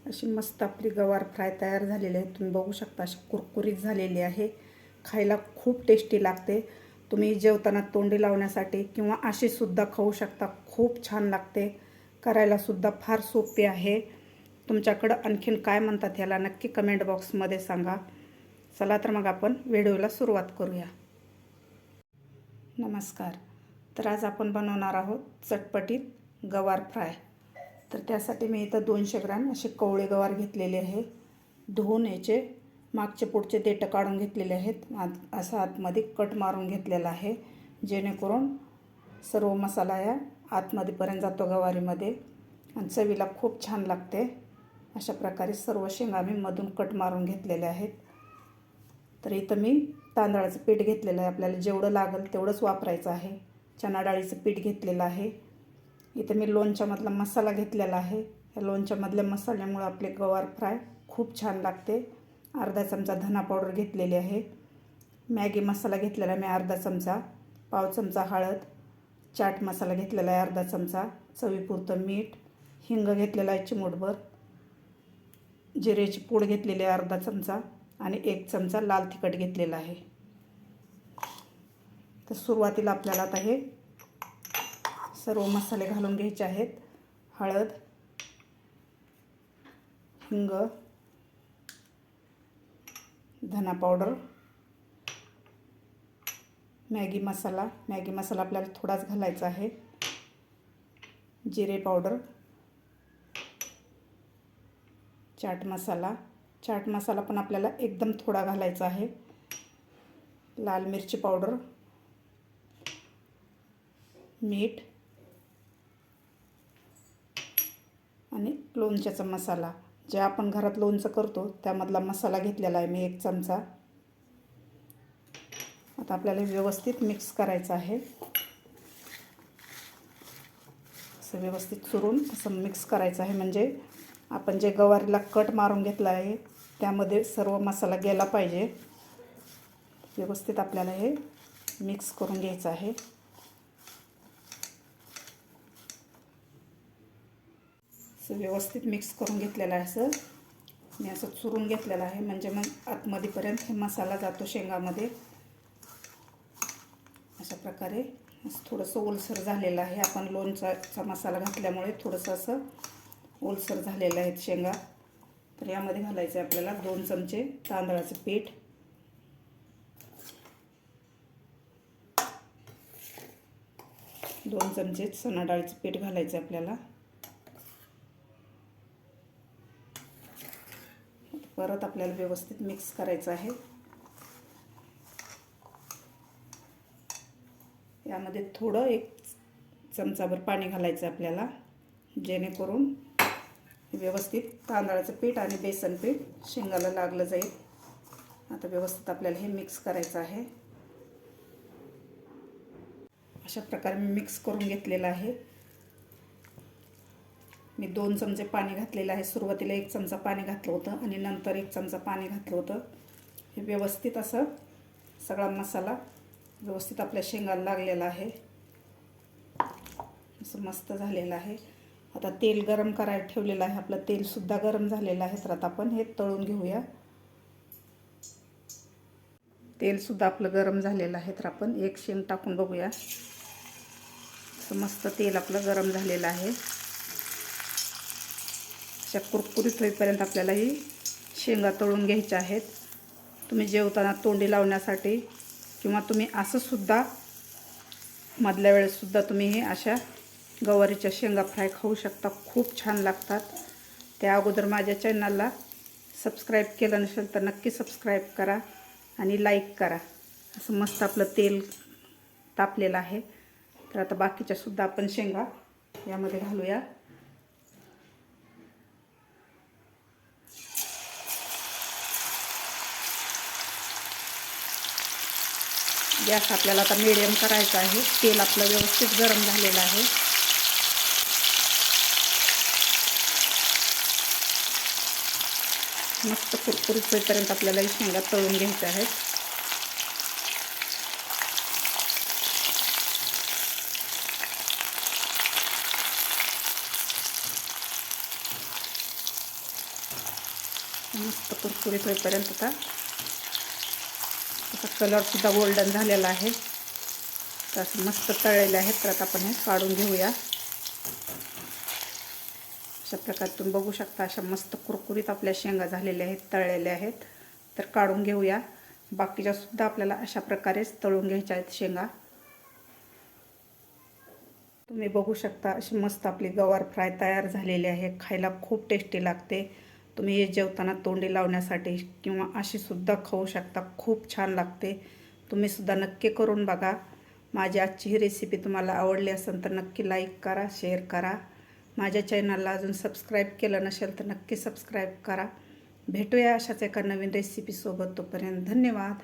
अशी मस्त आपली गवार फ्राय तयार झालेली आहे. तुम्ही बघू शकता अशी कुरकुरीत झालेली आहे. खायला खूप टेस्टी लागते. तुम्ही जेवताना तोंडी लावण्यासाठी किंवा अशी सुद्धा खाऊ शकता. खूप छान लागते. करायला सुद्धा फार सोपी आहे. तुमच्याकडं आणखीन काय म्हणतात ह्याला नक्की कमेंट बॉक्समध्ये सांगा. चला तर मग आपण व्हिडिओला सुरुवात करूया. नमस्कार. तर आज आपण बनवणार आहोत चटपटीत गवार फ्राय. तर त्यासाठी मी इथं 200 ग्रॅम असे कवळे गवार घेतलेले आहे. धुवून याचे मागचे पुढचे देठ काढून घेतलेले आहेत. असा आतमध्ये कट मारून घेतलेला आहे, जेणेकरून सर्व मसाला या आतमध्येपर्यंत जातो गवारीमध्ये आणि चवीला खूप छान लागते. अशा प्रकारे सर्व शेंगा मी मधून कट मारून घेतलेले आहेत. तर इथं मी तांदळाचं पीठ घेतलेलं आहे. आपल्याला जेवढं लागेल तेवढंच वापरायचं आहे. चणा डाळीचं पीठ घेतलेलं आहे. इथं मी लोणच्यामधला मसाला घेतलेला आहे. या लोणच्यामधल्या मसाल्यामुळे आपले गवार फ्राय खूप छान लागते. अर्धा चमचा धना पावडर घेतलेली आहे. मॅगी मसाला घेतलेला आहे मी अर्धा चमचा. पाव चमचा हळद. चाट मसाला घेतलेला आहे अर्धा चमचा. चवीपुरतं मीठ. हिंग घेतलेला आहे चिमूटभर. जिऱ्याची पूड घेतलेली आहे अर्धा चमचा आणि 1 चमचा लाल तिखट घेतलेला आहे. तर सुरुवातीला आपल्याला आता हे सर्व मसाले घालून घ्यायचे आहेत. हळद, हिंग, धना पावडर, मॅगी मसाला आपल्याला थोडाच घालायचा आहे. जिरे पावडर, चाट मसाला पण आपल्याला एकदम थोडा घालायचा आहे. लाल मिरची पावडर, मीठ आणि लोणच्याचा मसाला. जे आपण घरात लोणचं करतो त्यामधला मसाला घेतलेला आहे मी 1 चमचा. आता आपल्याला व्यवस्थित मिक्स करायचं आहे. असं व्यवस्थित चुरून असं मिक्स करायचं आहे, म्हणजे आपण जे गवारीला कट मारून घेतला आहे त्यामध्ये सर्व मसाला गेला पाहिजे. व्यवस्थित आपल्याला हे मिक्स करून घ्यायचं आहे. व्यवस्थित मिक्स करून घेतलेलं आहे. असं मी असं चुरून घेतलेलं आहे, म्हणजे मग आतमध्येपर्यंत हे मसाला जातो शेंगामध्ये. अशा प्रकारे थोडंसं ओलसर झालेलं आहे. आपण लोणच्याचा मसाला घातल्यामुळे थोडंसं असं ओलसर झालेलं आहे शेंगा. तर यामध्ये घालायचं आहे आपल्याला 2 चमचे तांदळाचं पीठ, 2 चमचे चणा डाळीचं पीठ घालायचं आहे आपल्याला. परत आपल्याला व्यवस्थित मिक्स करायचं आहे. यामध्ये थोडं 1 चमचाभर पाणी घालायचं आहे आपल्याला, जेणेकरून व्यवस्थित तांदळाचं पीठ आणि बेसन पीठ शेंगाला लागलं जाईल. आता व्यवस्थित आपल्याला हे मिक्स करायचं आहे. अशा प्रकारे मी मिक्स करून घेतलेलं आहे. मी 2 चमचे पाणी घातलेलं आहे. सुरुवातीला 1 चमचा पाणी घातलं होतं आणि नंतर 1 चमचा पाणी घातलं होतं. हे व्यवस्थित असं सगळा मसाला व्यवस्थित आपल्या शेंगाला लागलेला आहे. असं मस्त झालेलं आहे. आता तेल गरम करायला ठेवलेलं आहे. आपलं तेलसुद्धा गरम झालेलं आहे. तर आता आपण हे तळून घेऊया. तेलसुद्धा आपलं गरम झालेलं आहे. तर आपण 1 शेंग टाकून बघूया. असं मस्त तेल आपलं गरम झालेलं आहे. अशा कुरकुरीत होईपर्यंत आपल्याला ही शेंगा तळून घ्यायच्या आहेत. तुम्ही जेवताना तोंडी लावण्यासाठी किंवा तुम्ही असं सुद्धा मधल्या वेळेससुद्धा तुम्ही हे अशा गवारीच्या शेंगा फ्राय खाऊ शकता. खूप छान लागतात. त्या अगोदर माझ्या चॅनलला सबस्क्राईब केलं नसेल तर नक्की सबस्क्राईब करा आणि लाईक करा. असं मस्त आपलं तेल तापलेलं आहे. तर आता बाकीच्यासुद्धा आपण शेंगा यामध्ये घालूया. गॅस आपल्याला आता मीडियम करायचा आहे. तेल आपलं व्यवस्थित गरम झालेलं आहे. मस्त कुरकुरीत होईपर्यंत आपल्याला ही शेंगा तळून घ्यायच्या आहेत. मस्त कुरकुरीत होईपर्यंत आता त्याचा कलरसुद्धा गोल्डन झालेला आहे. तर असं मस्त तळलेले आहेत. तर आता आपण हे काढून घेऊया. अशा प्रकारे तुम्ही बघू शकता, अशा मस्त कुरकुरीत आपल्या शेंगा झालेल्या आहेत, तळलेल्या आहेत. तर काढून घेऊया. बाकीच्या सुद्धा आपल्याला अशा प्रकारेच तळून घ्यायच्या आहेत शेंगा. तुम्ही बघू शकता अशी मस्त आपली गवार फ्राय तयार झालेली आहे. खायला खूप टेस्टी लागते. तुम्ही हे जेवताना तोंडी लावण्यासाठी किंवा अशी सुद्धा खाऊ शकता. खूप छान लागते. तुम्ही सुद्धा नक्की करून बघा. माझी आजची ही रेसिपी तुम्हाला आवडली असेल तर नक्की लाईक करा, शेअर करा. माझ्या चॅनलला अजून सबस्क्राईब केलं नसेल तर नक्की सबस्क्राईब करा. भेटूया अशाच एका नवीन रेसिपीसोबत. तोपर्यंत धन्यवाद.